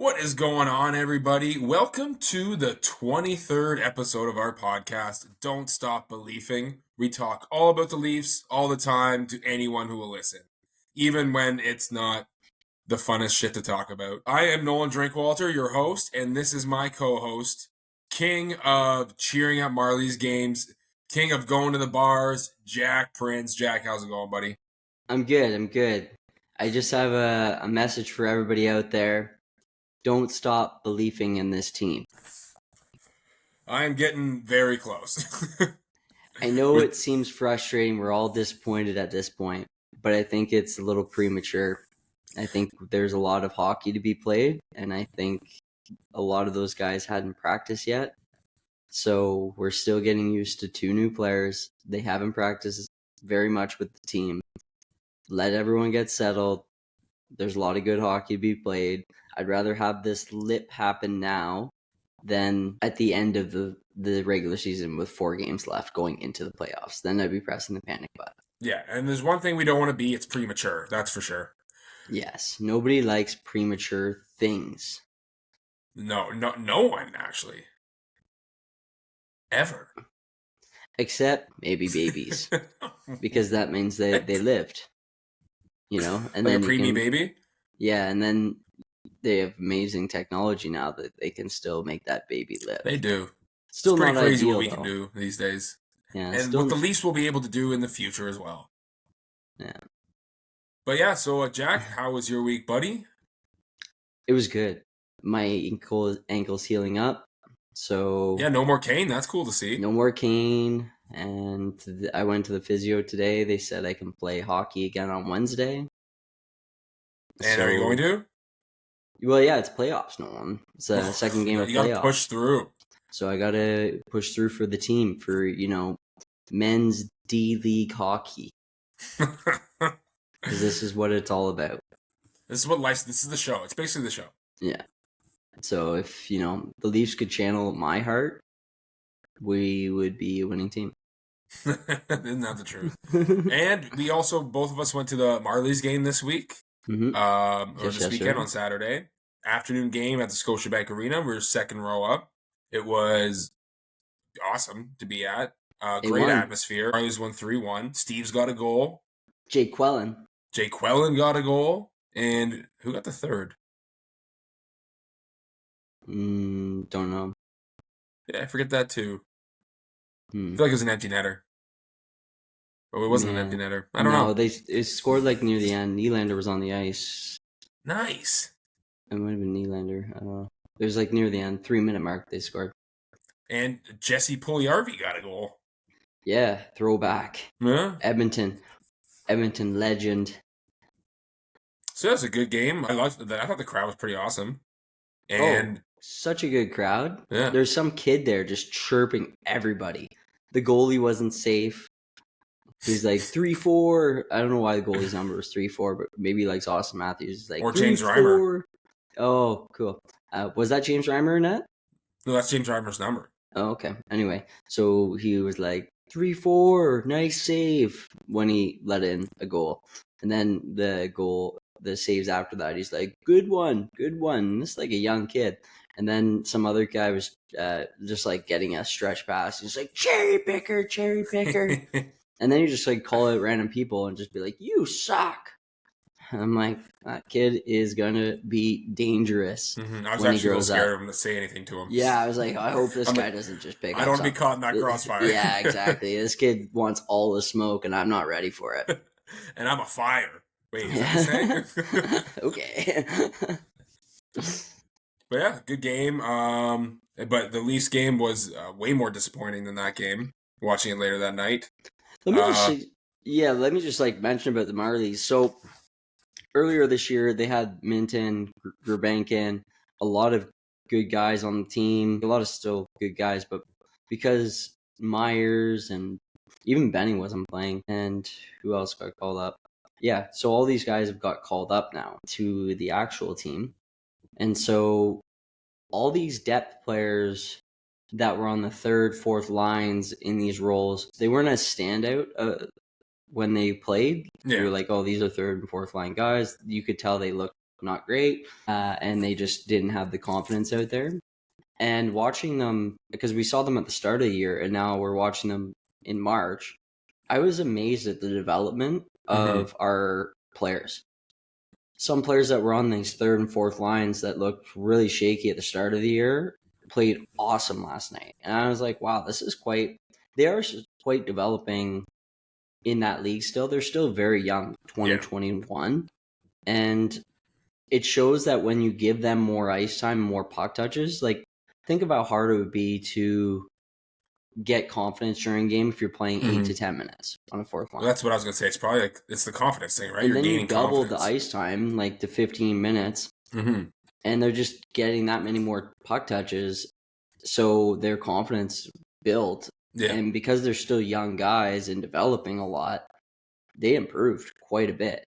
What is going on, everybody? Welcome to the 23rd episode of our podcast, Don't Stop Beleafing. We talk all about the Leafs all the time to anyone who will listen, even when it's not the funnest shit to talk about. I am Nolan Drinkwalter, your host, and this is my co-host, king of cheering at Marlies games, king of going to the bars, Jack Prince. Jack, how's it going, buddy? I'm good. I just have a message for everybody out there. Don't stop believing in this team. I am getting very close. I know it seems frustrating. We're all disappointed at this point, but I think it's a little premature. I think there's a lot of hockey to be played, and I think a lot of those guys hadn't practiced yet. So we're still getting used to two new players. They haven't practiced very much with the team. Let everyone get settled. There's a lot of good hockey to be played. I'd rather have this lip happen now than at the end of the regular season with 4 games left going into the playoffs. Then I'd be pressing the panic button. Yeah, and there's one thing we don't want to be, it's premature. That's for sure. Yes, nobody likes premature things. No one, actually. Ever. Except maybe babies. Because that means they lived. You know? And like then a preemie baby? Yeah, and then they have amazing technology now that they can still make that baby live. They do. Still it's pretty not crazy ideal, what we though. can do these days. Yeah, and what the Leafs will be able to do in the future as well. Yeah. But yeah, so Jack, how was your week, buddy? It was good. My ankle's healing up. So yeah, no more Kane. That's cool to see. No more Kane. And I went to the physio today. They said I can play hockey again on Wednesday. And are you going to? Well, yeah, it's playoffs, Nolan. It's a second game of playoffs. You got to push through. So I got to push through for the team for, men's D-League hockey. Because this is what it's all about. This is the show. It's basically the show. Yeah. So if, the Leafs could channel my heart, we would be a winning team. Isn't that the truth? And we also, both of us went to the Marlies game this week. Mm-hmm. Or this weekend on Saturday. Afternoon game at the Scotiabank Arena. We were second row up. It was awesome to be at. Great atmosphere. Marlies won 3-1. Steve's got a goal. Jake Quellen got a goal. And who got the third? Don't know. Yeah, I forget that too. I feel like it was an empty netter. But it wasn't an empty netter. I don't know. They scored like near the end. Nylander was on the ice. Nice. It might have been Nylander. I don't know. It was like near the end, 3-minute mark they scored. And Jesse Puljujarvi got a goal. Yeah, throwback. Yeah. Edmonton legend. So that's a good game. I liked that. I thought the crowd was pretty awesome. And such a good crowd. Yeah. There's some kid there just chirping everybody. The goalie wasn't safe. He's like 3-4. I don't know why the goalie's number was 3-4, but maybe he likes Austin Matthews. He's like, or James Reimer. Oh, cool. Was that James Reimer in that? No, that's James Reimer's number. Oh, okay. Anyway, so he was like 3-4, nice save when he let in a goal, and then the saves after that, he's like, good one. This is like a young kid. And then some other guy was just like getting a stretch pass. He's like, cherry picker. And then you just like call out random people and just be like, you suck. And I'm like, that kid is going to be dangerous. Mm-hmm. I was actually a little scared of him to say anything to him. Yeah, I was like, I hope this guy doesn't just pick up. I don't want to be caught in that crossfire. Yeah, exactly. This kid wants all the smoke and I'm not ready for it. And I'm a fire. Wait, is that saying? Okay. But yeah, good game. But the Leafs game was way more disappointing than that game. Watching it later that night. Let me just like mention about the Marlies. So earlier this year, they had Minton, Gurbankin, a lot of good guys on the team. A lot of still good guys, but because Myers and even Benny wasn't playing, and who else got called up? Yeah, so all these guys have got called up now to the actual team. And so all these depth players that were on the third, fourth lines in these roles, they weren't as standout when they played. Yeah. They were like, oh, these are third and fourth line guys. You could tell they looked not great, and they just didn't have the confidence out there. And watching them, because we saw them at the start of the year, and now we're watching them in March, I was amazed at the development of our players. Some players that were on these third and fourth lines that looked really shaky at the start of the year played awesome last night. And I was like, wow, they are quite developing in that league still. They're still very young, 2021. And it shows that when you give them more ice time, more puck touches, like think of how hard it would be to get confidence during a game if you're playing 8 to 10 minutes on a fourth line. Well, that's what I was going to say. It's probably like, it's the confidence thing, right? And you're then gaining you double confidence. the ice time, like to 15 minutes, and they're just getting that many more puck touches, so their confidence built. Yeah. And because they're still young guys and developing a lot, they improved quite a bit.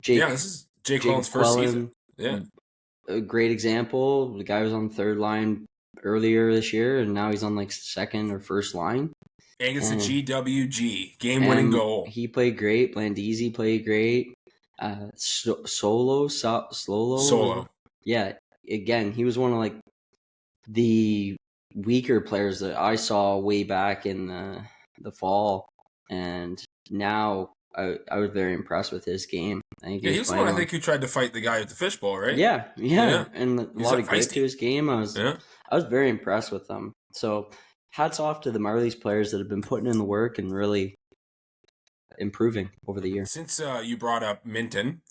This is Jake Quellen's first season. Yeah. A great example. The guy was on the third line earlier this year, and now he's on like second or first line. And it's the GWG, game-winning goal. He played great. Blandisi played great. Solo. Yeah, again, he was one of like the weaker players that I saw way back in the fall, and now I was very impressed with his game. I think he was the one I think who tried to fight the guy at the fishbowl, right? Yeah, and a lot of grit to his game. I was very impressed with him. So hats off to the Marlies players that have been putting in the work and really improving over the year. Since you brought up Minton,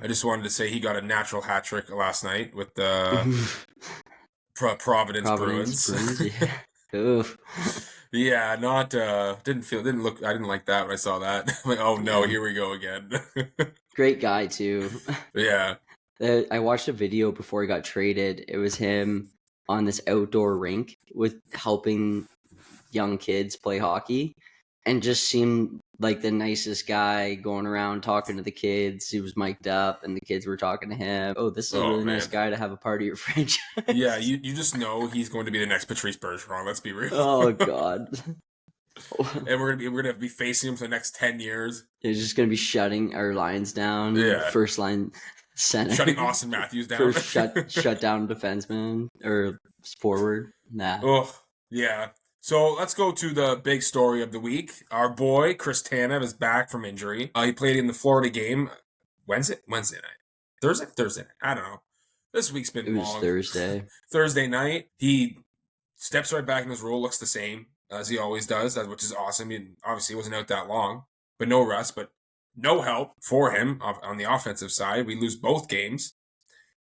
I just wanted to say he got a natural hat trick last night with the Providence Bruins. Yeah, not didn't look. I didn't like that when I saw that. I'm like, oh no, here we go again. Great guy too. Yeah. I watched a video before he got traded. It was him on this outdoor rink with helping young kids play hockey, and just seemed like the nicest guy going around talking to the kids. He was mic'd up and the kids were talking to him. Oh, this is a really nice guy to have a part of your franchise. Yeah, you just know he's going to be the next Patrice Bergeron, let's be real. Oh God. And we're gonna be facing him for the next 10 years. He's just gonna be shutting our lines down. Yeah. First line center. Shutting Austin Matthews down. First shut down defenseman or forward. Nah. Oh, yeah. So let's go to the big story of the week. Our boy, Chris Tanev, is back from injury. He played in the Florida game Wednesday night. Thursday night. I don't know. This week's been long. It was Thursday. Thursday night. He steps right back in his role, looks the same as he always does, which is awesome. Obviously, he wasn't out that long, but no rest, but no help for him on the offensive side. We lose both games.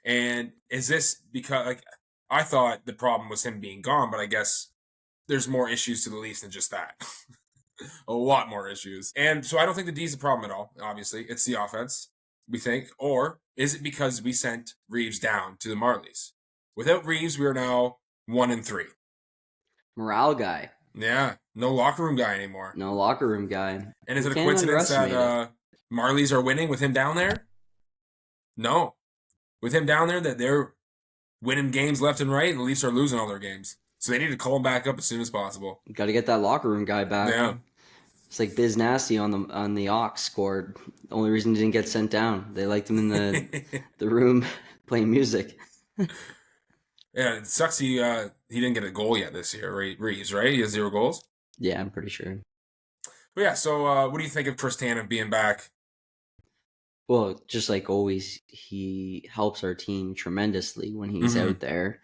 And is this because, like, I thought the problem was him being gone, but I guess there's more issues to the Leafs than just that. A lot more issues. And so I don't think the D's a problem at all, obviously. It's the offense, we think. Or is it because we sent Reeves down to the Marlies? Without Reeves, we are now 1-3. Morale guy. Yeah, no locker room guy anymore. No locker room guy. And is it a coincidence that Marlies are winning with him down there? No. With him down there, that they're winning games left and right, and the Leafs are losing all their games. So they need to call him back up as soon as possible. Got to get that locker room guy back. Yeah. It's like Biz Nasty on the Ox scored. The only reason he didn't get sent down. They liked him in the room playing music. Yeah, it sucks he didn't get a goal yet this year, Reeves, right? He has 0 goals? Yeah, I'm pretty sure. But yeah, so what do you think of Chris Tanev being back? Well, just like always, he helps our team tremendously when he's out there.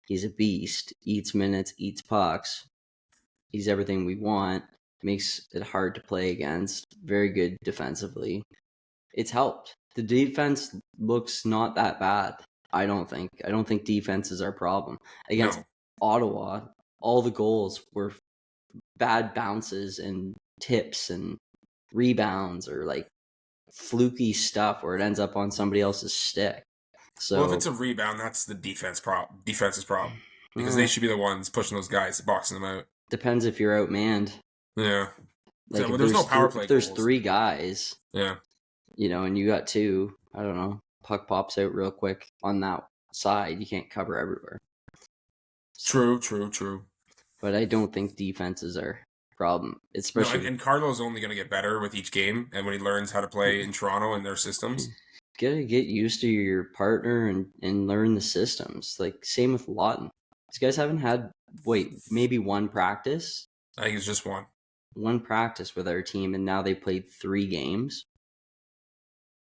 He's a beast, eats minutes, eats pucks. He's everything we want. Makes it hard to play against. Very good defensively. It's helped. The defense looks not that bad, I don't think. I don't think defense is our problem. Against Ottawa, all the goals were bad bounces and tips and rebounds or like fluky stuff where it ends up on somebody else's stick. So, well, if it's a rebound, that's the defense's problem. Because they should be the ones pushing those guys, boxing them out. Depends if you're outmanned. Yeah. Like there's no power play. If there's 3 guys. Yeah. And you got 2. I don't know. Puck pops out real quick on that side. You can't cover everywhere. True. But I don't think defense is our problem. Especially and Carlo's only going to get better with each game, and when he learns how to play in Toronto and their systems. gotta get used to your partner and learn the systems. Like same with Lawton. These guys haven't had maybe one practice. I think it's just one. One practice with our team, and now they played 3 games.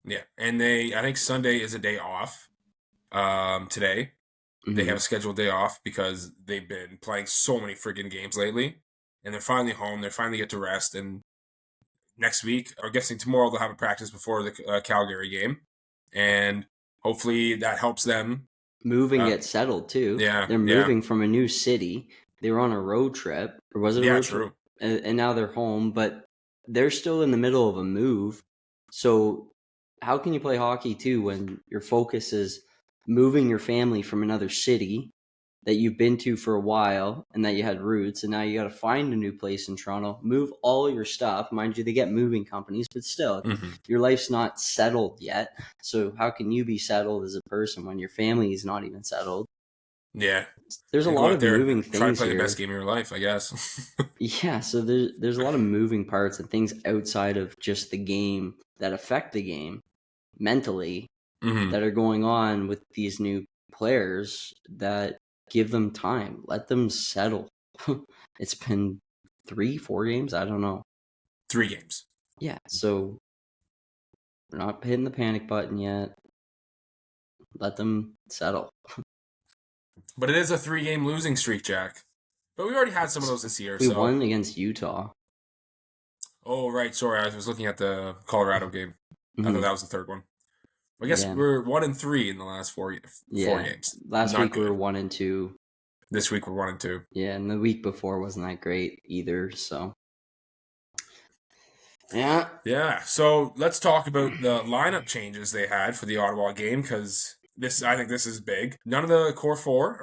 Yeah, and I think Sunday is a day off. Today they have a scheduled day off because they've been playing so many freaking games lately, and they're finally home. They finally get to rest, and next week, or guessing tomorrow, they'll have a practice before the Calgary game, and hopefully that helps them move and get settled too. Yeah, They're moving from a new city. They were on a road trip, or was it a road trip? And now they're home, but they're still in the middle of a move. So how can you play hockey too when your focus is moving your family from another city that you've been to for a while and that you had roots, and now you got to find a new place in Toronto, move all your stuff. Mind you, they get moving companies, but still, your life's not settled yet. So how can you be settled as a person when your family is not even settled? Yeah. There's a lot of moving things here. Try to play the best game of your life, I guess. Yeah, so there's a lot of moving parts and things outside of just the game that affect the game mentally that are going on with these new players that give them time. Let them settle. It's been 3-4 games? I don't know. 3 games. Yeah, so we're not hitting the panic button yet. Let them settle. But it is a 3-game losing streak, Jack. But we already had some of those this year. We won against Utah. Oh, right. Sorry, I was looking at the Colorado game. I thought that was the third one. I guess we're 1-3 in the last 4 games. Last week we were 1-2. This week we're 1-2. Yeah, and the week before wasn't that great either. So, yeah. So let's talk about the lineup changes they had for the Ottawa game, because I think this is big. None of the core 4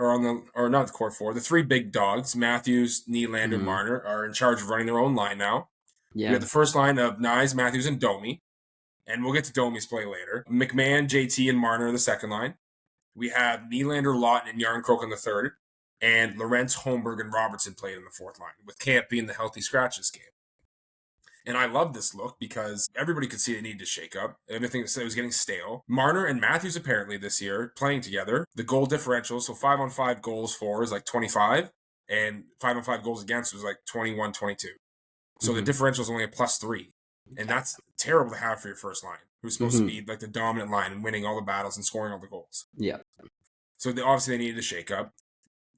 are not the core 4. The 3 big dogs, Matthews, Nylander, Marner, are in charge of running their own line now. Yeah. We have the first line of Nyes, Matthews, and Domi. And we'll get to Domi's play later. McMahon, JT, and Marner in the second line. We have Nylander, Lawton, and Yarncroke in the third. And Lorentz, Holmberg, and Robertson played in the fourth line, with Camp being the healthy scratches game. And I love this look because everybody could see they needed to shake up. Everything was getting stale. Marner and Matthews apparently this year playing together. The goal differential, so 5-on-5 goals for is like 25, and 5-on-5 goals against was like 21-22. So the differential is only a +3. And that's terrible to have for your first line, who's supposed to be like the dominant line and winning all the battles and scoring all the goals. Yeah. So obviously they needed to shake up.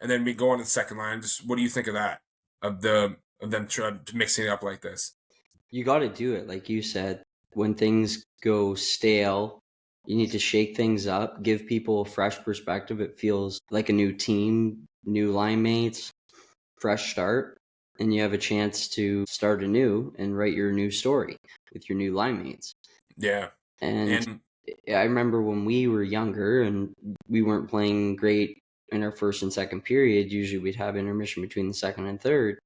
And then we go on to the second line. Just what do you think of that? Of them mixing it up like this? You got to do it, like you said. When things go stale, you need to shake things up, give people a fresh perspective. It feels like a new team, new line mates, fresh start. And you have a chance to start anew and write your new story with your new line mates. Yeah. And I remember when we were younger and we weren't playing great in our first and second period, usually we'd have intermission between the second and third.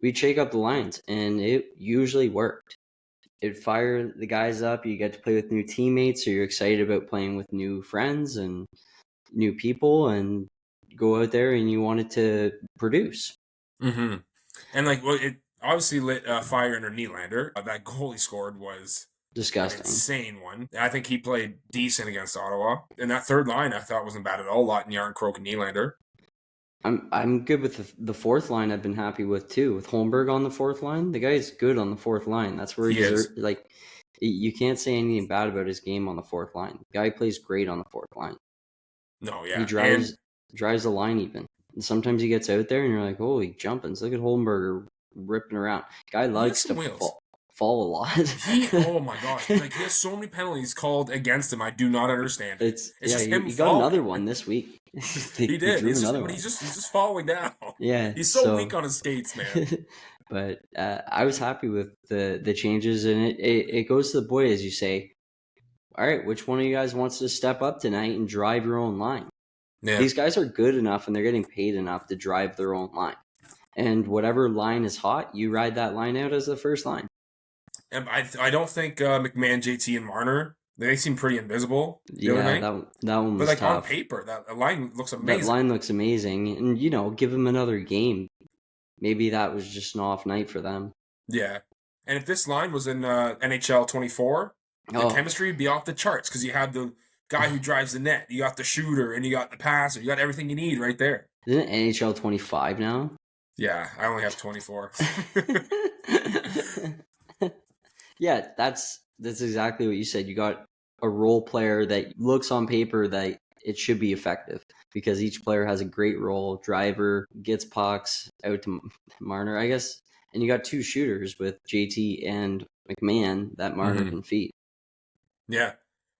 We'd shake up the lines, and it usually worked. It'd fire the guys up. You get to play with new teammates, so you're excited about playing with new friends and new people, and go out there and you wanted to produce. And it obviously lit fire under Nylander. That goal he scored was disgusting, an insane one. I think he played decent against Ottawa. And that third line I thought wasn't bad at all. Lawton, Yarncroke, and Nylander. I'm good with the fourth line. I've been happy with too. With Holmberg on the fourth line, the guy's good on the fourth line. That's where he deserves. Like, you can't say anything bad about his game on the fourth line. The guy plays great on the fourth line. No, yeah, he drives the line even. And sometimes he gets out there and you're like, holy jumpins! Look at Holmberg ripping around. Guy likes to fall a lot. Oh my gosh! Like, he has so many penalties called against him. I do not understand. It's just him. He got another one this week. He did. He's just falling down. Yeah, he's so weak on his skates, man. But I was happy with the changes, and it goes to the boy, as you say. All right, which one of you guys wants to step up tonight and drive your own line? Yeah. These guys are good enough, and they're getting paid enough to drive their own line. And whatever line is hot, you ride that line out as the first line. And I don't think McMahon, JT, and Marner, they seem pretty invisible. Yeah, that one was tough. But on paper, that line looks amazing. That line looks amazing. And, give them another game. Maybe that was just an off night for them. Yeah. And if this line was in NHL 24, The Oh, chemistry would be off the charts because you have the guy who drives the net, you got the shooter, and you got the passer. You got everything you need right there. isn't it NHL 25 now? Yeah, I only have 24. Yeah, that's exactly what you said. You got a role player that looks on paper that it should be effective because each player has a great role. Driver gets pucks out to Marner, I guess, and you got two shooters with JT and McMahon that Marner can feed. Yeah.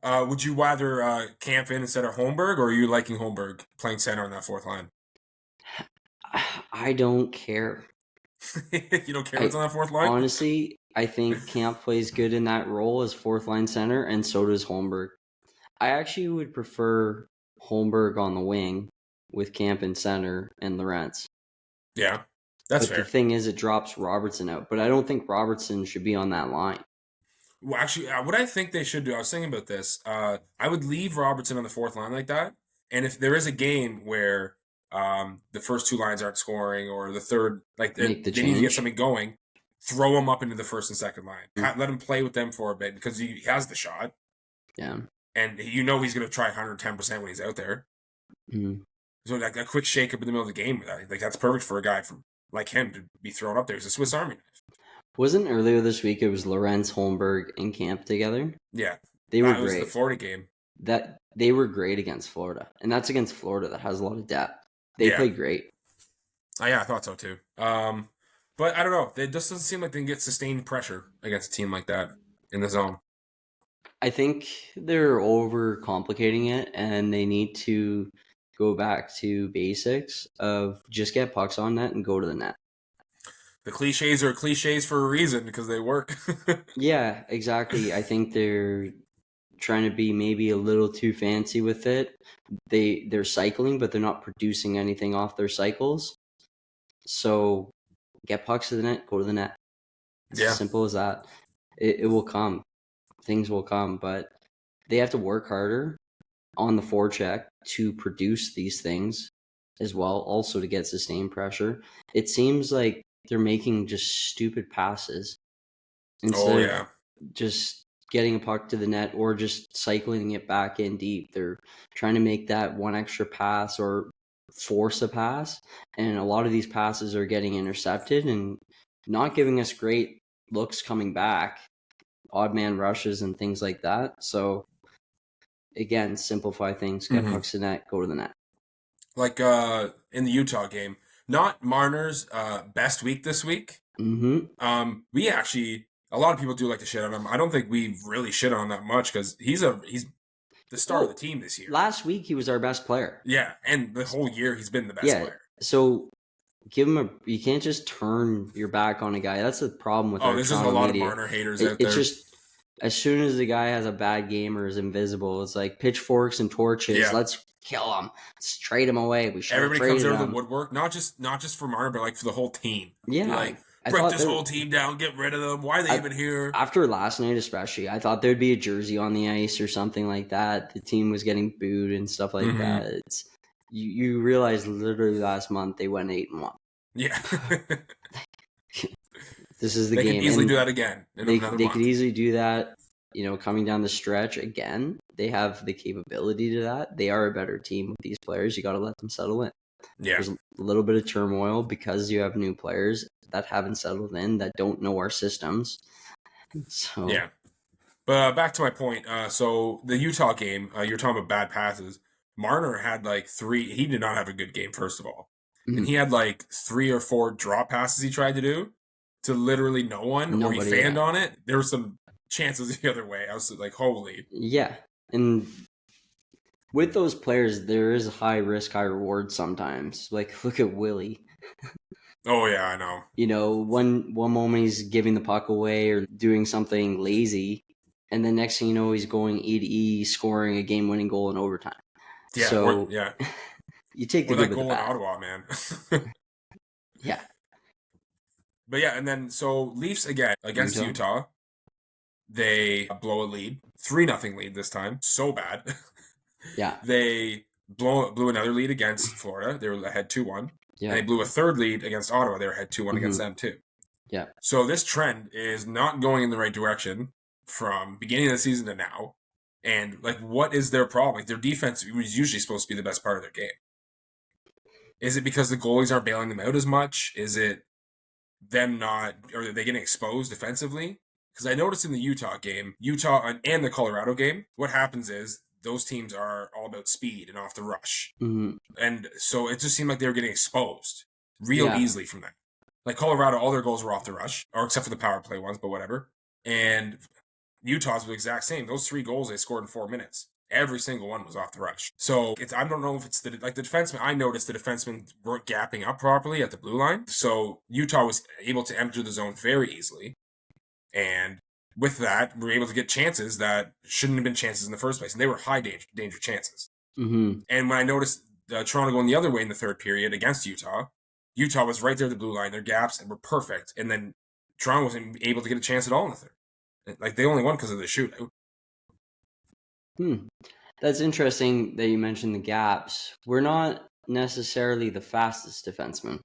Would you rather camp in instead of Holmberg, or are you liking Holmberg playing center on that fourth line? I don't care. You don't care what's on that fourth line? Honestly, I think Camp plays good in that role as fourth line center, and so does Holmberg. I actually would prefer Holmberg on the wing with Camp in center and Lorentz. Yeah, that's But the fair. thing is, it drops Robertson out. But I don't think Robertson should be on that line. Well, actually, what I think they should do, I was thinking about this. I would leave Robertson on the fourth line like that. And if there is a game where the first two lines aren't scoring, or the third, like they Make the need to get change. something going, throw him up into the first and second line. Mm. Let him play with them for a bit because he has the shot. Yeah. And you know he's going to try 110% when he's out there. Mm. So like a quick shake up in the middle of the game, like that's perfect for a guy like him to be thrown up there. He's a Swiss Army knife. Wasn't earlier this week it was Lorentz, Holmberg, and Camp together? Yeah, They were that was the great. Florida game. That they were great against Florida. And that's against Florida that has a lot of depth. They Yeah. played great. Oh, yeah, I thought so too. But I don't know. It just doesn't seem like they can get sustained pressure against a team like that in the zone. I think they're overcomplicating it and they need to go back to basics of just get pucks on net and go to the net. The cliches are cliches for a reason because they work. Yeah, exactly. I think they're trying to be maybe a little too fancy with it. They're cycling, but they're not producing anything off their cycles. So get pucks to the net, go to the net. It's Yeah. as simple as that. It will come. Things will come, but they have to work harder on the forecheck to produce these things as well, also to get sustained pressure. It seems like they're making just stupid passes instead of just getting a puck to the net or just cycling it back in deep. They're trying to make that one extra pass or force a pass, and a lot of these passes are getting intercepted and not giving us great looks coming back, odd man rushes and things like that. So again, simplify things, get pucks to net, go to the net. Like in the Utah game, not Marner's best week this week. Mm-hmm. We actually, a lot of people do like to shit on him. I don't think we've really shit on him that much because he's the star of the team this year. Last week he was our best player. Yeah, and the whole year he's been the best player. So give him you can't just turn your back on a guy. That's the problem with our there's Toronto a lot media. of Marner haters out there. It's just as soon as the guy has a bad game or is invisible, it's like pitchforks and torches. Yeah. Let's kill him. Let's trade him away. We should. Everybody comes out of the woodwork, not just for Marner, but like for the whole team. Yeah, be like break this whole team down, get rid of them. Why are they even here? After last night, especially, I thought there'd be a jersey on the ice or something like that. The team was getting booed and stuff like that. It's you realize literally last month they went 8-1. Yeah. This is the game. They could easily do that again. They could easily do that. You know, coming down the stretch again, they have the capability to that. They are a better team with these players. You got to let them settle in. Yeah. There's a little bit of turmoil because you have new players that haven't settled in, that don't know our systems. So yeah. But back to my point. So the Utah game, you're talking about bad passes. Marner had like 3. He did not have a good game, first of all. Mm-hmm. And he had like 3 or 4 drop passes he tried to do to literally no one, or he fanned on it. There were some chances the other way. I was like, holy. Yeah. And with those players, there is high risk, high reward sometimes. Like, look at Willie. Oh, yeah, I know. You know, one moment he's giving the puck away or doing something lazy, and the next thing you know, he's going E-to-E, scoring a game-winning goal in overtime. Yeah, so, you take the good with the bad. Or that goal in Ottawa, man. Yeah. But yeah, and then so Leafs again against Utah. They blow a lead, 3-0 lead this time. So bad. Yeah. They blew another lead against Florida. They were ahead 2-1. Yeah. And they blew a third lead against Ottawa. They were ahead 2-1 against them too. Yeah. So this trend is not going in the right direction. from beginning of the season to now? And like, what is their problem? Like, their defense was usually supposed to be the best part of their game. Is it because the goalies aren't bailing them out as much? Is it them not, or are they getting exposed defensively? Because I noticed in the Utah game, Utah and the Colorado game, what happens is those teams are all about speed and off the rush. Mm-hmm. And so it just seemed like they were getting exposed real Yeah. easily from that. Like Colorado, all their goals were off the rush, or except for the power play ones, but whatever. And Utah's was the exact same. Those 3 goals they scored in 4 minutes. Every single one was off the rush. So I don't know if it's the defenseman. I noticed the defensemen weren't gapping up properly at the blue line. So Utah was able to enter the zone very easily. And with that, we were able to get chances that shouldn't have been chances in the first place. And they were high danger chances. Mm-hmm. And when I noticed Toronto going the other way in the third period against Utah, Utah was right there at the blue line. Their gaps were perfect. And then Toronto wasn't able to get a chance at all in the third. Like, they only won because of the shootout. That's interesting that you mentioned the gaps. We're not necessarily the fastest defenseman.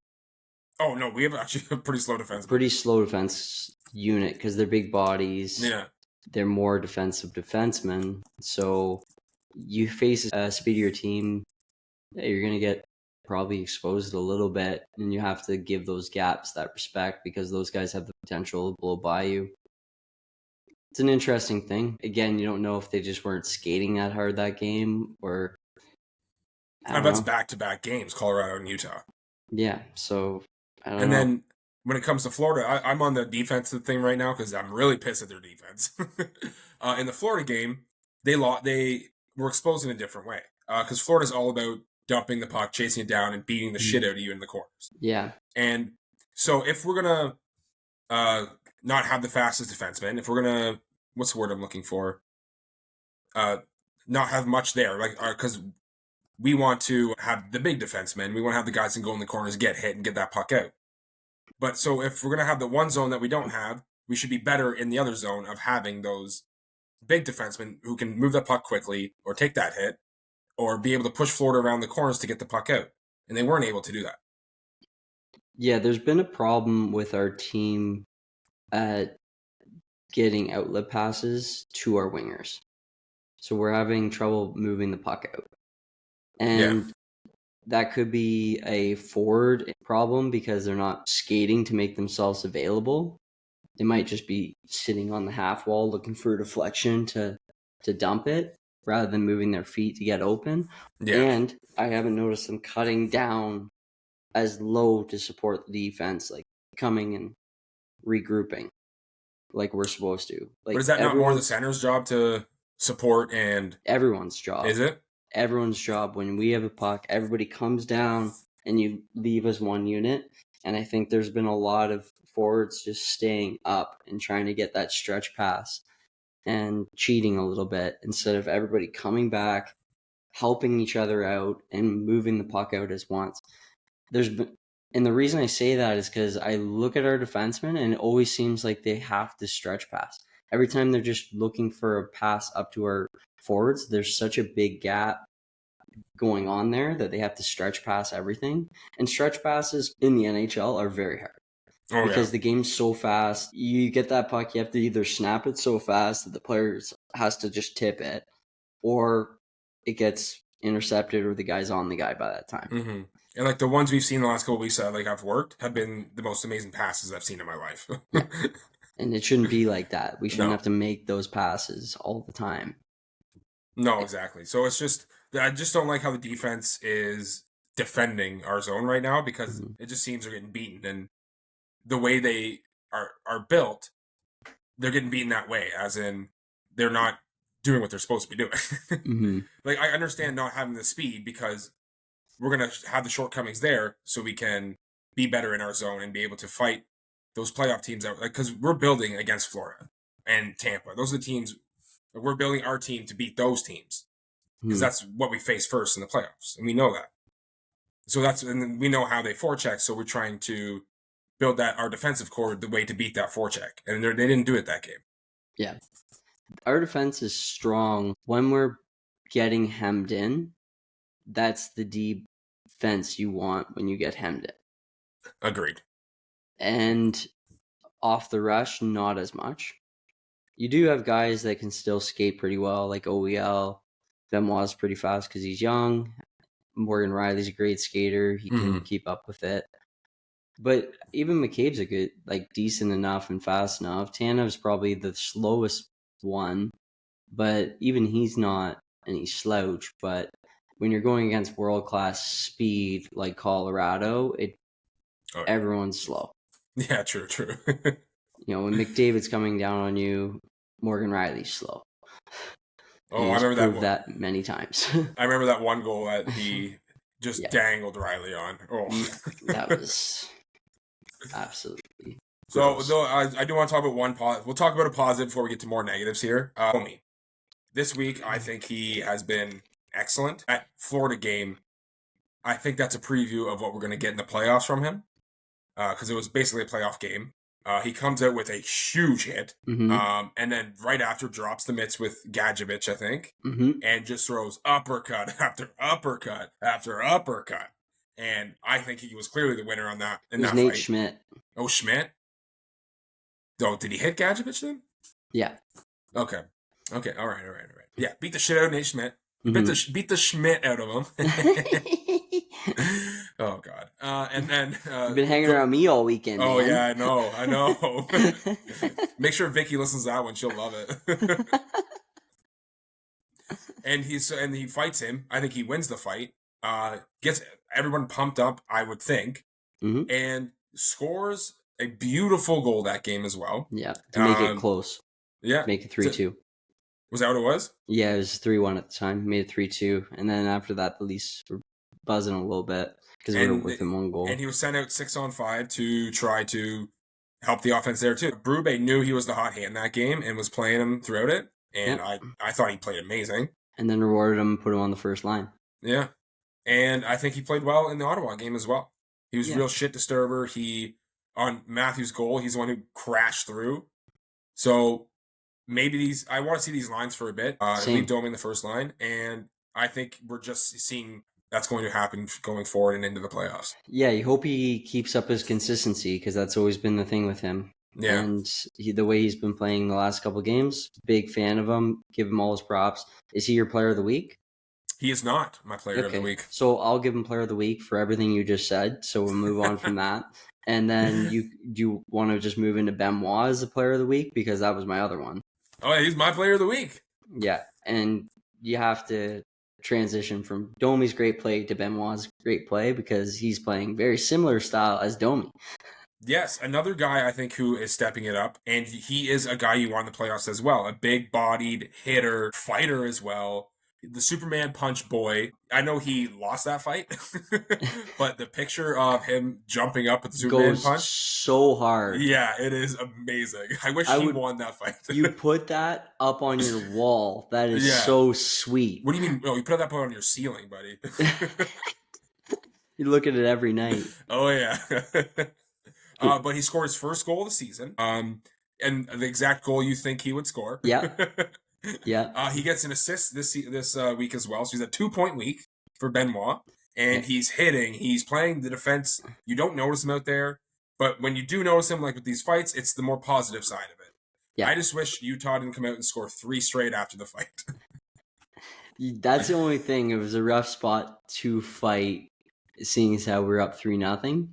Oh, no, we have actually a pretty slow defense. Pretty slow defense unit because they're big bodies. Yeah. They're more defensive defensemen. So you face a speedier team, you're going to get probably exposed a little bit, and you have to give those gaps that respect because those guys have the potential to blow by you. It's an interesting thing. Again, you don't know if they just weren't skating that hard that game or That's back-to-back games, Colorado and Utah. Yeah, so I don't know. And then when it comes to Florida, I'm on the defensive thing right now because I'm really pissed at their defense. In the Florida game, they were exposed in a different way because Florida's all about dumping the puck, chasing it down, and beating the shit out of you in the corners. Yeah. And so if we're going to not have the fastest defenseman, if we're going to, what's the word I'm looking for? Not have much there, like, because we want to have the big defensemen. We want to have the guys that go in the corners, get hit, and get that puck out. But so if we're going to have the one zone that we don't have, we should be better in the other zone of having those big defensemen who can move that puck quickly or take that hit or be able to push Florida around the corners to get the puck out. And they weren't able to do that. Yeah, there's been a problem with our team at getting outlet passes to our wingers. So we're having trouble moving the puck out. And that could be a forward problem because they're not skating to make themselves available. They might just be sitting on the half wall looking for a deflection to dump it rather than moving their feet to get open. Yeah. And I haven't noticed them cutting down as low to support the defense, like coming and regrouping like we're supposed to. Like, but is that not more the center's job to support and everyone's job? Is it? Everyone's job. When we have a puck, everybody comes down and you leave as one unit. And I think there's been a lot of forwards just staying up and trying to get that stretch pass and cheating a little bit instead of everybody coming back, helping each other out, and moving the puck out as once. And the reason I say that is because I look at our defensemen and it always seems like they have to stretch pass. Every time they're just looking for a pass up to our forwards, there's such a big gap going on there that they have to stretch pass everything. And stretch passes in the NHL are very hard. Because the game's so fast. You get that puck, you have to either snap it so fast that the player has to just tip it, or it gets intercepted or the guy's on the guy by that time. Mm-hmm. And like the ones we've seen the last couple of weeks that have worked have been the most amazing passes I've seen in my life. Yeah. And it shouldn't be like that. We shouldn't have to make those passes all the time. No, exactly. So it's just, I just don't like how the defense is defending our zone right now because it just seems they're getting beaten. And the way they are built, they're getting beaten that way, as in they're not doing what they're supposed to be doing. Like, I understand not having the speed because we're going to have the shortcomings there so we can be better in our zone and be able to fight those playoff teams out. Like, because we're building against Florida and Tampa. Those are the teams. We're building our team to beat those teams because that's what we face first in the playoffs. And we know that. So and we know how they forecheck. So we're trying to build our defensive core the way to beat that forecheck. And they didn't do it that game. Yeah. Our defense is strong when we're getting hemmed in. That's the defense you want when you get hemmed in. Agreed. And off the rush, not as much. you do have guys that can still skate pretty well, like OEL. Benoit's pretty fast because he's young. Morgan Riley's a great skater. He can keep up with it. But even McCabe's a good, like, decent enough and fast enough. Tanev's probably the slowest one, but even he's not any slouch. But when you're going against world-class speed like Colorado, everyone's slow. Yeah, true. When McDavid's coming down on you, Morgan Riley's slow. I remember that many times. I remember that one goal that he just dangled Riley on. That was absolutely gross. So, though, I do want to talk about one positive. We'll talk about a positive before we get to more negatives here. Domi. This week, I think he has been excellent. At Florida game, I think that's a preview of what we're going to get in the playoffs from him, because it was basically a playoff game. He comes out with a huge hit, and then right after drops the mitts with Gadjevich, I think, and just throws uppercut after uppercut after uppercut. And I think he was clearly the winner on that. It was Nate Schmidt. Oh, Schmidt? Oh, did he hit Gadjevich then? Yeah. Okay. All right. Yeah, beat the shit out of Nate Schmidt. Beat the Schmidt out of him. Oh, God. And then... You've been hanging around me all weekend, Oh, man. yeah, I know. Make sure Vicky listens to that one. She'll love it. And he fights him. I think he wins the fight. Gets everyone pumped up, I would think. And scores a beautiful goal that game as well. Yeah, to make it close. Yeah. Make it 3-2. Was that what it was? Yeah, it was 3-1 at the time. Made it 3-2. And then after that, the Leafs were buzzing a little bit because we were within one goal. And he was sent out 6-on-5 to try to help the offense there too. Berube knew he was the hot hand in that game and was playing him throughout it. And I thought he played amazing. And then rewarded him and put him on the first line. Yeah. And I think he played well in the Ottawa game as well. He was real shit disturber. On Matthews' goal, he's the one who crashed through. So maybe I want to see these lines for a bit. Leave Domi in the first line. And I think we're just seeing that's going to happen going forward and into the playoffs. Yeah, you hope he keeps up his consistency because that's always been the thing with him. Yeah. And the way he's been playing the last couple of games, big fan of him. Give him all his props. Is he your player of the week? He is not my player of the week. So I'll give him player of the week for everything you just said. So we'll move on from that. And then you want to just move into Benoit as the player of the week because that was my other one. Oh, yeah, he's my player of the week. Yeah, and you have to transition from Domi's great play to Benoit's great play because he's playing very similar style as Domi. Yes, another guy I think who is stepping it up, and he is a guy you want in the playoffs as well. A big-bodied hitter, fighter as well. The Superman punch boy. I know he lost that fight, but the picture of him jumping up at the Superman punch so hard. Yeah, it is amazing. I wish he won that fight. You put that up on your wall. That is so sweet. What do you mean? Oh, you put that on your ceiling, buddy. You look at it every night. Oh yeah. But he scored his first goal of the season. And the exact goal you think he would score. Yeah. Yeah. He gets an assist this week as well. So he's a 2-point week for Benoit. And he's hitting. He's playing the defense. You don't notice him out there. But when you do notice him, like with these fights, it's the more positive side of it. Yeah. I just wish Utah didn't come out and score 3 straight after the fight. That's the only thing. It was a rough spot to fight, seeing as how we're up 3-0.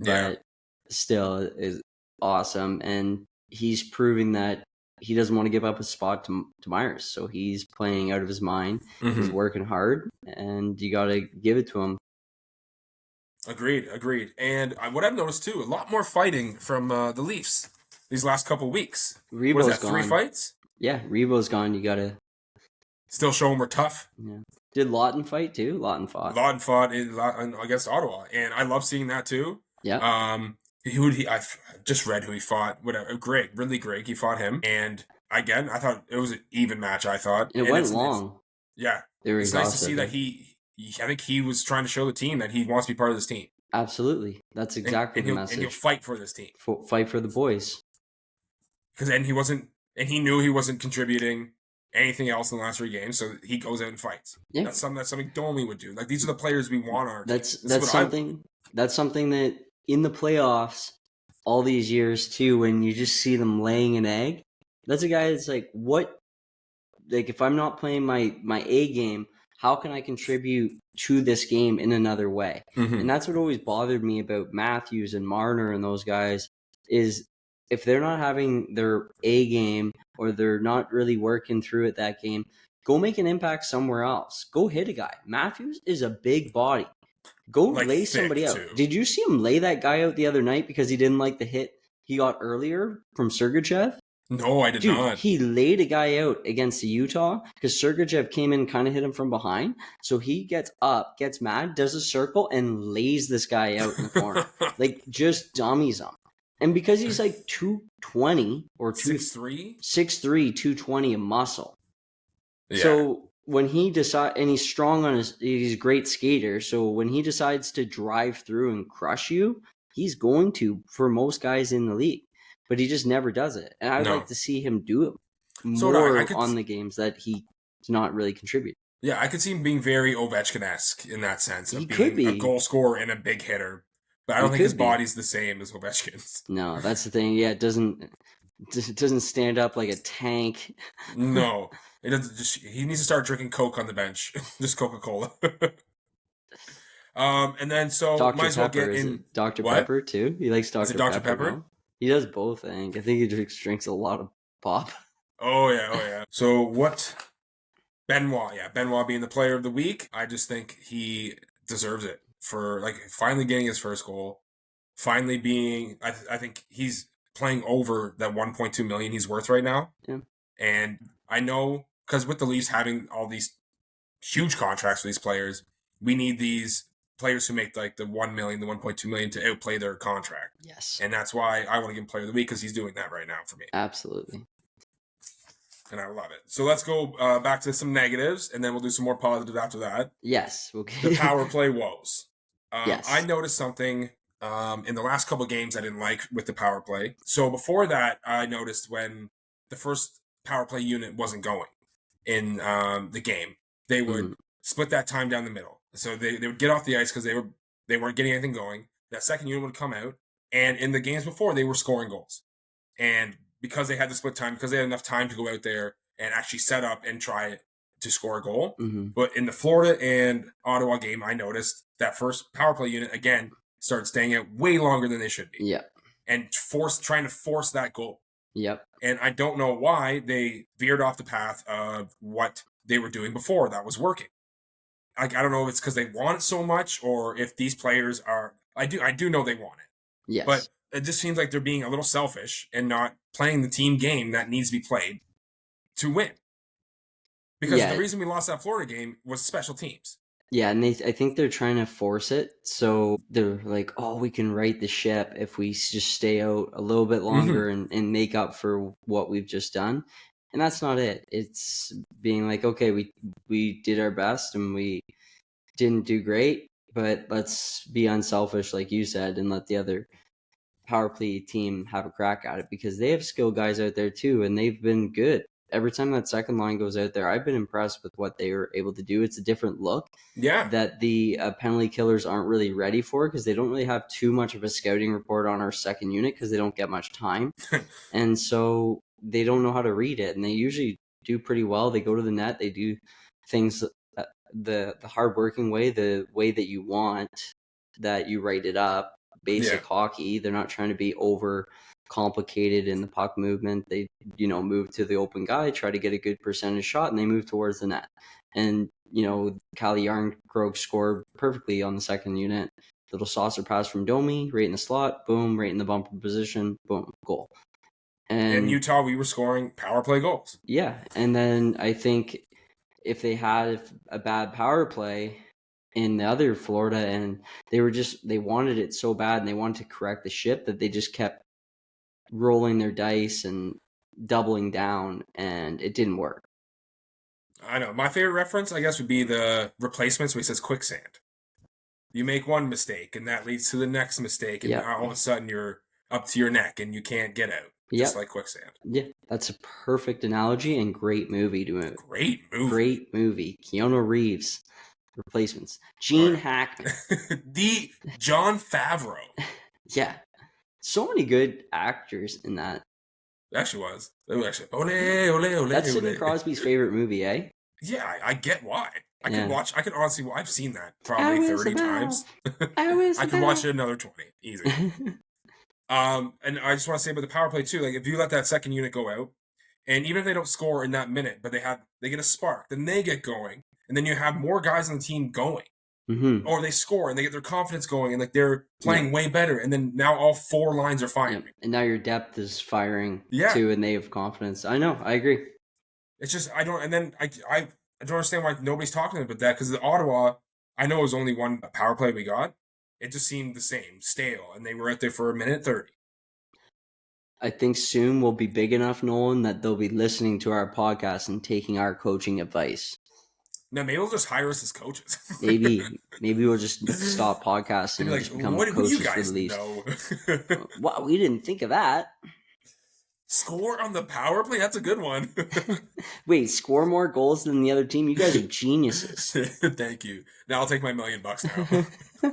But still is awesome. And he's proving that he doesn't want to give up a spot to Myers. So he's playing out of his mind. Mm-hmm. He's working hard, and you got to give it to him. Agreed. And what I've noticed, too, a lot more fighting from the Leafs these last couple weeks. Revo's what is that, gone. 3 fights? Yeah, Revo's gone. You got to... Still show them we're tough. Yeah. Did Lawton fight, too? Lawton fought against Ottawa, and I love seeing that, too. Yeah. I just read who he fought. Whatever, Ridley Gregg. He fought him, and again, I thought it was an even match. I thought it went long. It's nice to see that I think he was trying to show the team that he wants to be part of this team. Absolutely, that's exactly the message. And he'll fight for this team. Fight for the boys. Because he knew he wasn't contributing anything else in the last 3 games, so he goes out and fights. Yeah, that's something Domi would do. Like, these are the players we want on our team. That's something that in the playoffs all these years too, when you just see them laying an egg, That's a guy that's like, what? Like, if I'm not playing my A game, how can I contribute to this game in another way? Mm-hmm. And that's what always bothered me about Matthews and Marner and those guys is if they're not having their A game or they're not really working through it that game, go make an impact somewhere else. Go hit a guy. Matthews is a big body. Go Like lay thick, somebody out. too. Did you see him lay that guy out the other night because he didn't like the hit he got earlier from Sergachev? No, I did Dude, not. he laid a guy out against the Utah because Sergachev came in and kind of hit him from behind. So he gets up, gets mad, does a circle, and lays this guy out in the corner. Like, just dummies him. And because he's like 220 or 6'3"? 6'3", 220 a muscle. Yeah. So when he decides, and he's strong on he's a great skater. So when he decides to drive through and crush you, he's going to for most guys in the league. But he just never does it. And I'd like to see him do it more on the games that he's not really contributing. Yeah, I could see him being very Ovechkin-esque in that sense of He being could be a goal scorer and a big hitter. But I don't think his body's the same as Ovechkin's. No, that's the thing. Yeah, it doesn't stand up like a tank. No, it doesn't. He needs to start drinking Coke on the bench, just Coca-Cola. And then Dr. might as well Pepper, get in. is it Dr. What? Pepper too? He likes Dr. Is it Dr. Pepper? No? He does both. I think he drinks a lot of pop. Oh yeah. So what? Benoit being the player of the week. I just think he deserves it for like finally getting his first goal, finally being. I think he's playing over that 1.2 million he's worth right now. Yeah. And I know because with the Leafs having all these huge contracts for these players, we need these players who make like the 1 million, the 1.2 million to outplay their contract. Yes. And that's why I want to give him player of the week because he's doing that right now for me. Absolutely. And I love it. So let's go back to some negatives, and then we'll do some more positive after that. Yes. Okay. The power play woes. Yes. I noticed something in the last couple of games I didn't like with the power play. So before that, I noticed when the first power play unit wasn't going in the game, they would split that time down the middle. So they would get off the ice because they weren't getting anything going. That second unit would come out, and in the games before, they were scoring goals. And because they had the split time, because they had enough time to go out there and actually set up and try to score a goal. Mm-hmm. But in the Florida and Ottawa game, I noticed that first power play unit, again, started staying out way longer than they should be. Yep. And trying to force that goal. Yep. And I don't know why they veered off the path of what they were doing before that was working. I don't know if it's because they want it so much or if these players are... I do know they want it. Yes. But it just seems like they're being a little selfish and not playing the team game that needs to be played to win. Because the reason we lost that Florida game was special teams. Yeah, and I think they're trying to force it. So they're like, oh, we can right the ship if we just stay out a little bit longer and make up for what we've just done. And that's not it. It's being like, okay, we did our best and we didn't do great, but let's be unselfish, like you said, and let the other power play team have a crack at it because they have skilled guys out there too, and they've been good. Every time that second line goes out there, I've been impressed with what they were able to do. It's a different look that the penalty killers aren't really ready for because they don't really have too much of a scouting report on our second unit because they don't get much time. And so they don't know how to read it. And they usually do pretty well. They go to the net. They do things the hardworking way, the way that you want, that you write it up. Basic hockey. They're not trying to be over complicated in the puck movement. They, move to the open guy, try to get a good percentage shot, and they move towards the net. And, Calle Yarncroke scored perfectly on the second unit. Little saucer pass from Domi, right in the slot, boom, right in the bumper position, boom, goal. And in Utah, we were scoring power play goals. Yeah, and then I think if they had a bad power play in the other Florida and they wanted it so bad and they wanted to correct the ship that they just kept rolling their dice and doubling down and it didn't work. I know. My favorite reference, I guess, would be the replacements where he says quicksand. You make one mistake and that leads to the next mistake and all of a sudden you're up to your neck and you can't get out. Just like quicksand. Yeah, that's a perfect analogy and great movie to it. Great movie. Keanu Reeves. Replacements. Gene Hackman. The Jon Favreau. Yeah. So many good actors in that. It actually was. It was actually ole ole ole That's Sidney ole. Crosby's favorite movie, eh? Yeah, I get why. I could Yeah. watch. I could honestly. I've seen that probably How 30 Isabel? times. How I could watch Isabel? it another 20 easy. And I just want to say about the power play too. Like if you let that second unit go out, and even if they don't score in that minute, but they get a spark, then they get going, and then you have more guys on the team going, Mm-hmm. or they score and they get their confidence going, and like they're Yeah. playing way better, and then now all four lines are firing. Yeah. And now your depth is firing Yeah. too, and they have confidence. I know. I agree. It's just I don't, and then I don't understand why nobody's talking about that because the Ottawa, I know it was only one power play we got. It just seemed the same, stale, and they were out there for a minute 30. I think soon we'll be big enough, Nolan, that they'll be listening to our podcast and taking our coaching advice. Now maybe they'll just hire us as coaches. Maybe we'll just stop podcasting and like, just become what do you coaches for guys the Leafs. know? Wow, we didn't think of that. Score on the power play? That's a good one. Wait, score more goals than the other team? You guys are geniuses. Thank you. Now I'll take my $1 million now.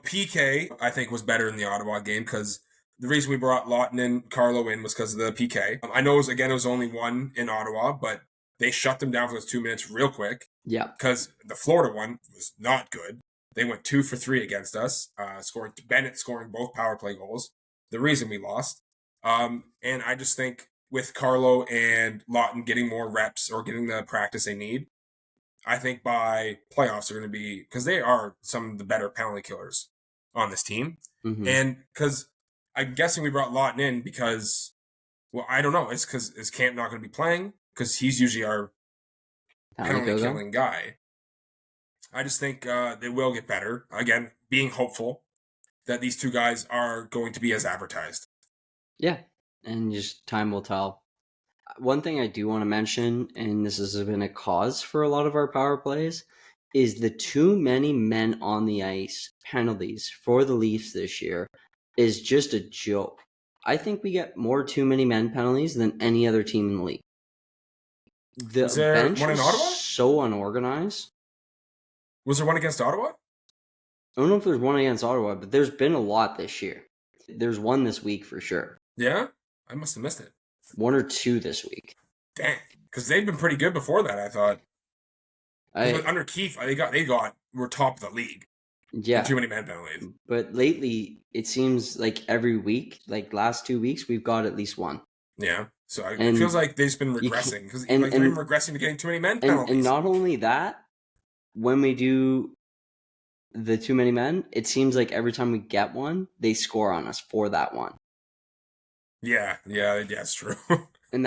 PK, I think, was better in the Ottawa game because the reason we brought Lawton and Carlo in was because of the PK. I know it was only one in Ottawa, but they shut them down for those 2 minutes real quick. Yeah. Because the Florida one was not good. They went 2 for 3 against us, Bennett scoring both power play goals. The reason we lost. And I just think with Carlo and Lawton getting more reps or getting the practice they need, I think by playoffs they're going to be, because they are some of the better penalty killers on this team. Mm-hmm. And because I'm guessing we brought Lawton in because, well, I don't know. It's because is Camp not going to be playing? Because he's usually our penalty killing guy. I just think they will get better. Again, being hopeful that these two guys are going to be as advertised. Yeah, and just time will tell. One thing I do want to mention, and this has been a cause for a lot of our power plays, is the too many men on the ice penalties for the Leafs this year is just a joke. I think we get more too many men penalties than any other team in the league. The Was there bench one in is Ottawa? so unorganized. Was there one against Ottawa? I don't know if there's one against Ottawa, but there's been a lot this year. There's one this week for sure. Yeah? I must have missed it. 1 or 2 this week. Dang. Because they've been pretty good before that, I thought. Under Keefe, we're top of the league. Yeah. Too many man penalties. But lately, it seems like every week, like last 2 weeks, we've got at least one. Yeah. So it feels like they've just been regressing. Because they're even regressing to getting too many men penalties. And not only that, when we do the too many men, it seems like every time we get one, they score on us for that one. Yeah, it's true. And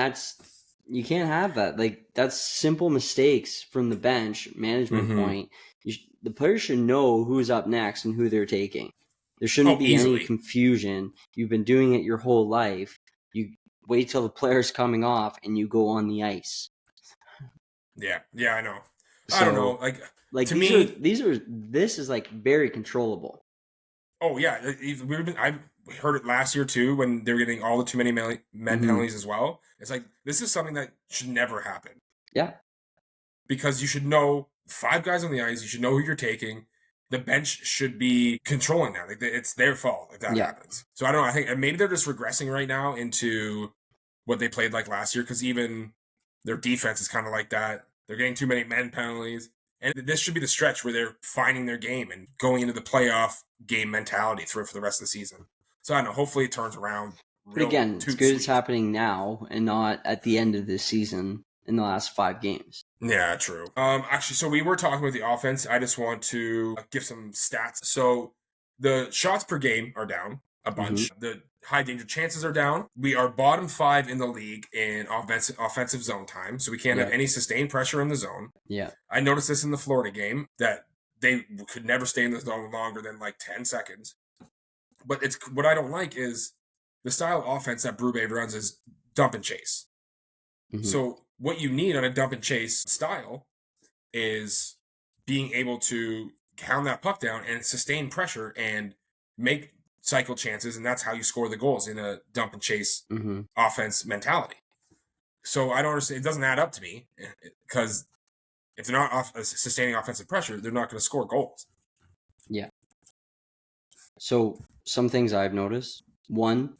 you can't have that. Like, that's simple mistakes from the bench management point. The players should know who's up next and who they're taking. There shouldn't be any confusion. You've been doing it your whole life. You wait till the player's coming off and you go on the ice. Yeah, I know. So, I don't know. Like to this is like very controllable. Oh yeah, I heard it last year too when they were getting all the too many men penalties as well. It's like this is something that should never happen. Yeah, because you should know 5 guys on the ice. You should know who you're taking. The bench should be controlling that. Like it's their fault if that happens. So I don't know. I think maybe they're just regressing right now into what they played like last year because even their defense is kind of like that. They're getting too many men penalties. And this should be the stretch where they're finding their game and going into the playoff game mentality for the rest of the season. So I don't know. Hopefully it turns around. But again, it's good it's happening now and not at the end of this season in the last 5 games. Yeah, true. Actually, so we were talking about the offense. I just want to give some stats. So the shots per game are down a bunch. The high danger chances are down. We are bottom 5 in the league in offensive zone time, so we can't have any sustained pressure in the zone. Yeah. I noticed this in the Florida game that they could never stay in the zone longer than like 10 seconds. But it's what I don't like is the style of offense that Brube runs is dump and chase. So what you need on a dump and chase style is being able to hound that puck down and sustain pressure and make cycle chances, and that's how you score the goals in a dump and chase offense mentality. So I don't understand. It doesn't add up to me because if they're not sustaining offensive pressure, they're not going to score goals. Yeah. So some things I've noticed. One,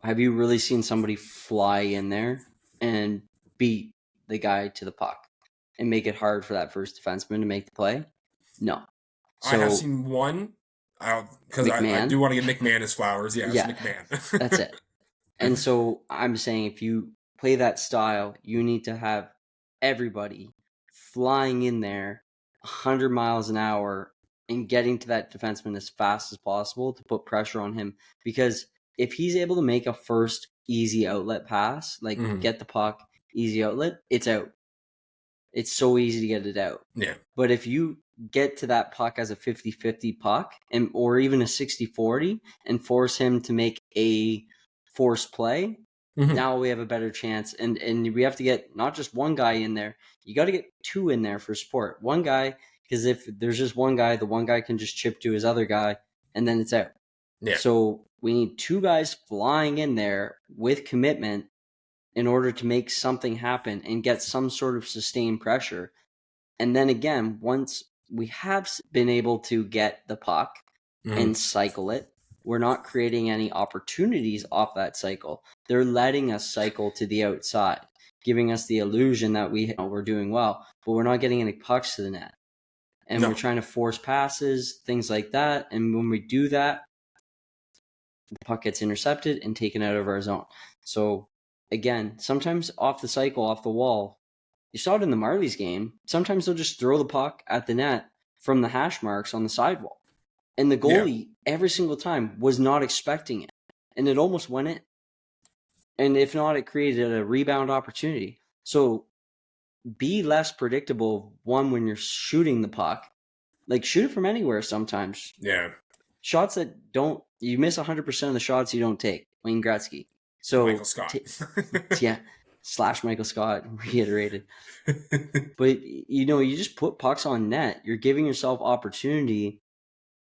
have you really seen somebody fly in there and beat the guy to the puck and make it hard for that first defenseman to make the play? No. I have So seen one, because I do McMahon, want to give McMahon his flowers. Yes, yeah, McMahon. that's it. And so I'm saying if you play that style, you need to have everybody flying in there 100 miles an hour and getting to that defenseman as fast as possible to put pressure on him. Because if he's able to make a first easy outlet pass, like get the puck, easy outlet, it's out. It's so easy to get it out. Yeah. But if you get to that puck as a 50-50 puck or even a 60-40 and force him to make a forced play, now we have a better chance. And we have to get not just one guy in there. You got to get two in there for support. One guy, because if there's just one guy, the one guy can just chip to his other guy, and then it's out. Yeah. So we need two guys flying in there with commitment in order to make something happen and get some sort of sustained pressure. And then again, once we have been able to get the puck and cycle it, we're not creating any opportunities off that cycle. They're letting us cycle to the outside, giving us the illusion that we're doing well, but we're not getting any pucks to the net. And we're trying to force passes, things like that. And when we do that, the puck gets intercepted and taken out of our zone. So again, sometimes off the cycle, off the wall, you saw it in the Marlies game. Sometimes they'll just throw the puck at the net from the hash marks on the sidewall. And the goalie, every single time, was not expecting it. And it almost went in. And if not, it created a rebound opportunity. So be less predictable, one, when you're shooting the puck. Like, shoot it from anywhere sometimes. Yeah. Shots that don't... You miss 100% of the shots you don't take. Wayne Gretzky. So Michael Scott. Yeah. / Michael Scott, reiterated. But, you just put pucks on net. You're giving yourself opportunity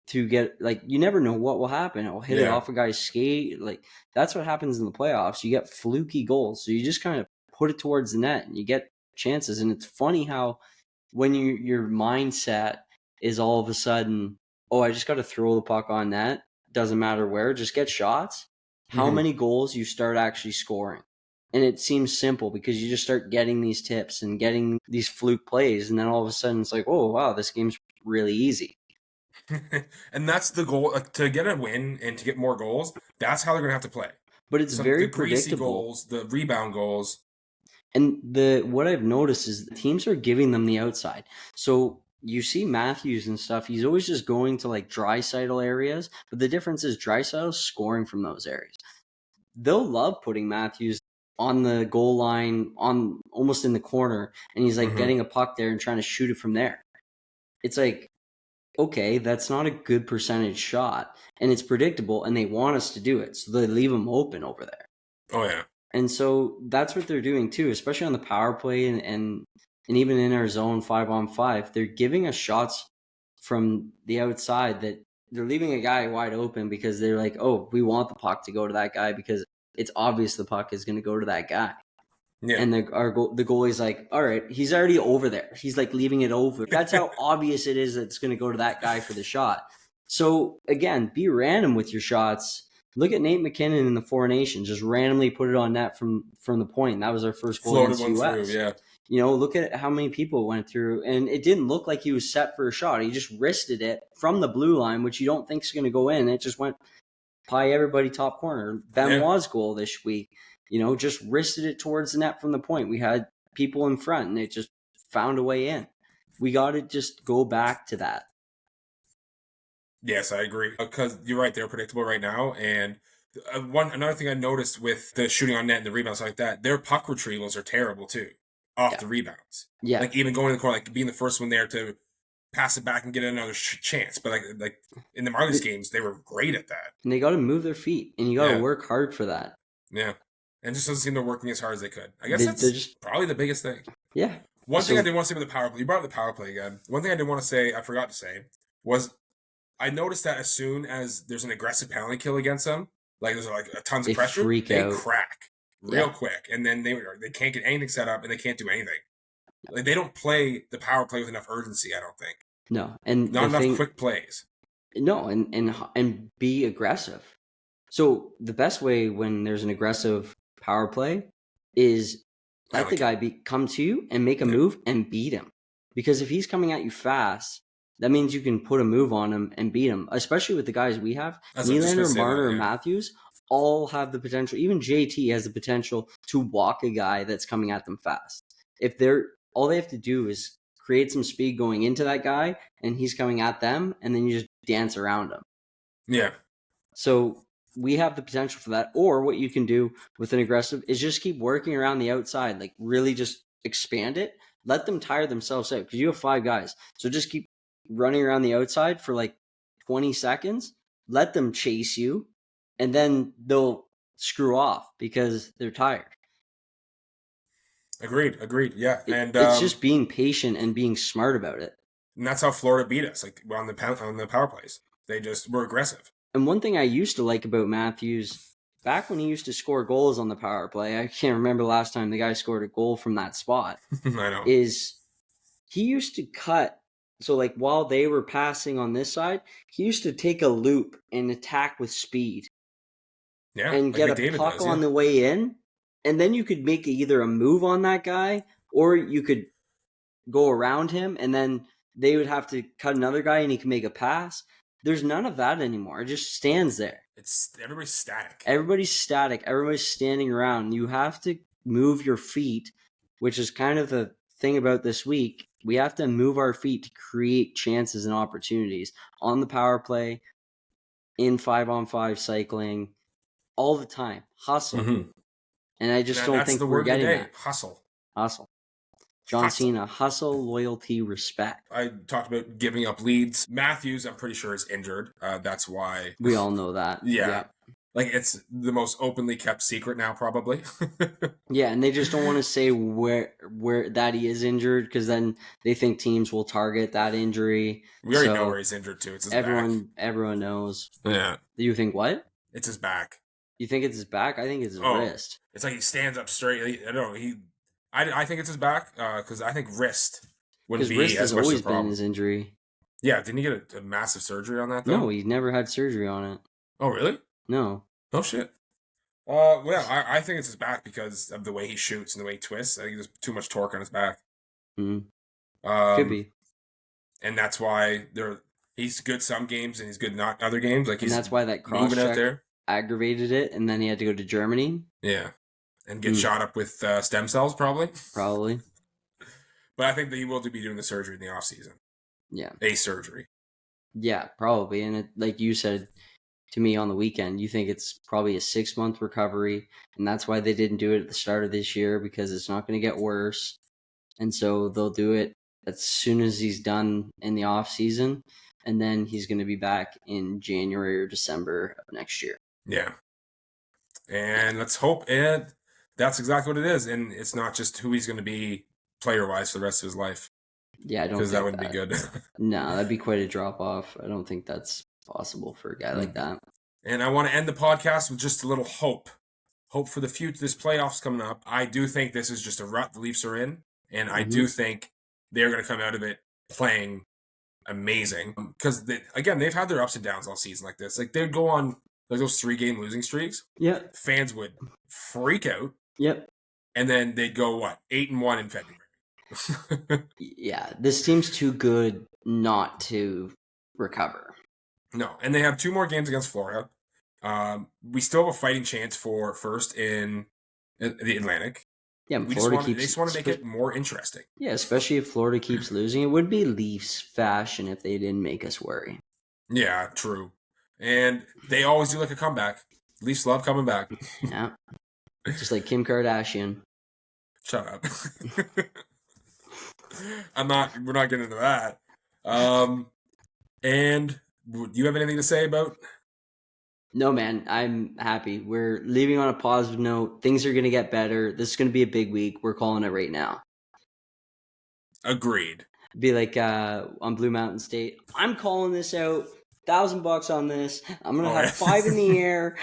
to get, like, you never know what will happen. It'll hit it off a guy's skate. Like, that's what happens in the playoffs. You get fluky goals. So you just kind of put it towards the net and you get chances. And it's funny how when your mindset is all of a sudden, oh, I just got to throw the puck on net. Doesn't matter where, just get shots. How many goals you start actually scoring. And it seems simple because you just start getting these tips and getting these fluke plays. And then all of a sudden it's like, oh, wow, this game's really easy. And that's the goal, to get a win and to get more goals. That's how they're going to have to play. But it's very predictable. The greasy goals, the rebound goals. And what I've noticed is the teams are giving them the outside. So you see Matthews and stuff, he's always just going to like Draisaitl areas. But the difference is Draisaitl's scoring from those areas. They'll love putting Matthews on the goal line, on almost in the corner, and he's like getting a puck there and trying to shoot it from there. It's like, okay, that's not a good percentage shot, and it's predictable, and they want us to do it, so they leave him open over there. Oh, yeah. And so that's what they're doing too, especially on the power play and even in our zone 5-on-5. They're giving us shots from the outside that they're leaving a guy wide open because they're like, oh, we want the puck to go to that guy because it's obvious the puck is going to go to that guy. Yeah. And the goalie's like, all right, he's already over there. He's like leaving it over. That's how obvious it is that it's going to go to that guy for the shot. So again, be random with your shots. Look at Nate McKinnon in the Four Nations. Just randomly put it on net from the point. That was our first goal against the US. Through, yeah. Look at how many people went through, and it didn't look like he was set for a shot. He just wristed it from the blue line, which you don't think is going to go in. It just went pie everybody top corner. Benoit's goal this week, just wristed it towards the net from the point. We had people in front, and it just found a way in. We got to just go back to that. Yes, I agree. Because you're right, they're predictable right now. And another thing I noticed with the shooting on net and the rebounds like that, their puck retrievals are terrible too, off the rebounds. Yeah, like even going to the corner, like being the first one there to pass it back and get another chance. But like in the Marlies games, they were great at that. And they got to move their feet, and you got to work hard for that. Yeah, and it just doesn't seem they're working as hard as they could. I guess that's probably the biggest thing. Yeah. One thing I did want to say with the power play, you brought up the power play again. One thing I did want to say, I forgot to say, was I noticed that as soon as there's an aggressive penalty kill against them, like there's like tons of pressure, they crack real quick, and then they can't get anything set up, and they can't do anything. Like they don't play the power play with enough urgency, I don't think. No, and not enough quick plays. No, and be aggressive. So the best way when there's an aggressive power play is let the guy come to you and make a move and beat him. Because if he's coming at you fast, that means you can put a move on him and beat him. Especially with the guys we have, Nylander, Marner, and Matthews all have the potential. Even JT has the potential to walk a guy that's coming at them fast. If all they have to do is create some speed going into that guy, and he's coming at them, and then you just dance around him. Yeah. So we have the potential for that. Or what you can do with an aggressive is just keep working around the outside, like really just expand it. Let them tire themselves out because you have 5 guys. So just keep running around the outside for like 20 seconds. Let them chase you, and then they'll screw off because they're tired. Agreed. Yeah. And it's just being patient and being smart about it. And that's how Florida beat us, like on the power plays. They just were aggressive. And one thing I used to like about Matthews, back when he used to score goals on the power play, I can't remember the last time the guy scored a goal from that spot. I know. Is he used to cut. So like while they were passing on this side, he used to take a loop and attack with speed. Yeah. And get a puck on the way in. And then you could make either a move on that guy or you could go around him and then they would have to cut another guy and he can make a pass. There's none of that anymore. It just stands there. Everybody's static. Everybody's standing around. You have to move your feet, which is kind of the thing about this week. We have to move our feet to create chances and opportunities on the power play, in 5-on-5 cycling, all the time. Hustle. Mm-hmm. And I just don't think we're getting that. Hustle. John Cena, hustle, loyalty, respect. I talked about giving up leads. Matthews, I'm pretty sure, is injured. That's why. We all know that. Yeah. Like, it's the most openly kept secret now, probably. Yeah, and they just don't want to say where that he is injured because then they think teams will target that injury. We already know where he's injured, too. It's his back. Everyone knows. Yeah. You think what? It's his back. You think it's his back? I think it's his wrist. It's like he stands up straight. I don't know. I think it's his back because I think wrist wouldn't be wrist as has much always the problem. been his injury. Yeah, didn't he get a massive surgery on that, though? No, he never had surgery on it. Oh, really? No. Oh, shit. Well, I think it's his back because of the way he shoots and the way he twists. I think there's too much torque on his back. Mm-hmm. Could be. And that's why he's good some games and he's good not other games. Like, and that's why that cross out there aggravated it, and then he had to go to Germany. Yeah. And get shot up with stem cells, probably. Probably. But I think that he will be doing the surgery in the offseason. Yeah. A surgery. Yeah, probably. And like you said to me on the weekend, you think it's probably a 6-month recovery, and that's why they didn't do it at the start of this year, because it's not going to get worse. And so they'll do it as soon as he's done in the offseason, and then he's going to be back in January or December of next year. Yeah. And let's hope that's exactly what it is. And it's not just who he's going to be player-wise for the rest of his life. Yeah, I don't think because that wouldn't be good. No, that'd be quite a drop-off. I don't think that's possible for a guy like that. And I want to end the podcast with just a little hope. Hope for the future. This playoffs coming up. I do think this is just a rut the Leafs are in. And I do think they're going to come out of it playing amazing. Because, again, they've had their ups and downs all season like this. Like, they'd go on like those 3-game losing streaks. Yeah. Fans would freak out. Yep. And then they'd go, 8-1 in February. Yeah, this team's too good not to recover. No, and they have 2 more games against Florida. We still have a fighting chance for first in the Atlantic. Yeah, they just want to make it more interesting. Yeah, especially if Florida keeps losing. It would be Leafs fashion if they didn't make us worry. Yeah, true. And they always do like a comeback. Leafs love coming back. Yeah. Just like Kim Kardashian. Shut up. We're not getting into that. And do you have anything to say about? No, man, I'm happy. We're leaving on a positive note. Things are going to get better. This is going to be a big week. We're calling it right now. Agreed. Be like on Blue Mountain State. I'm calling this out. $1,000 on this. I'm gonna have 5 in the air.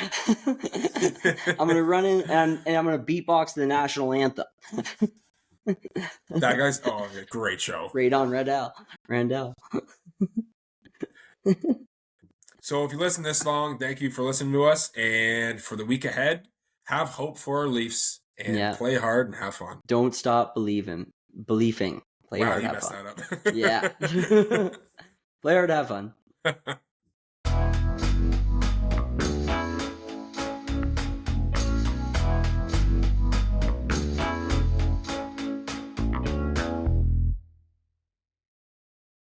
I'm gonna run in and I'm gonna beatbox the national anthem. That guy's great show. Great on Randall. So if you listen this long, thank you for listening to us. And for the week ahead, have hope for our Leafs and Yeah. play hard and have fun. Don't stop believing. Play Wow, hard, you have messed fun. that up. Yeah. Play hard, have fun.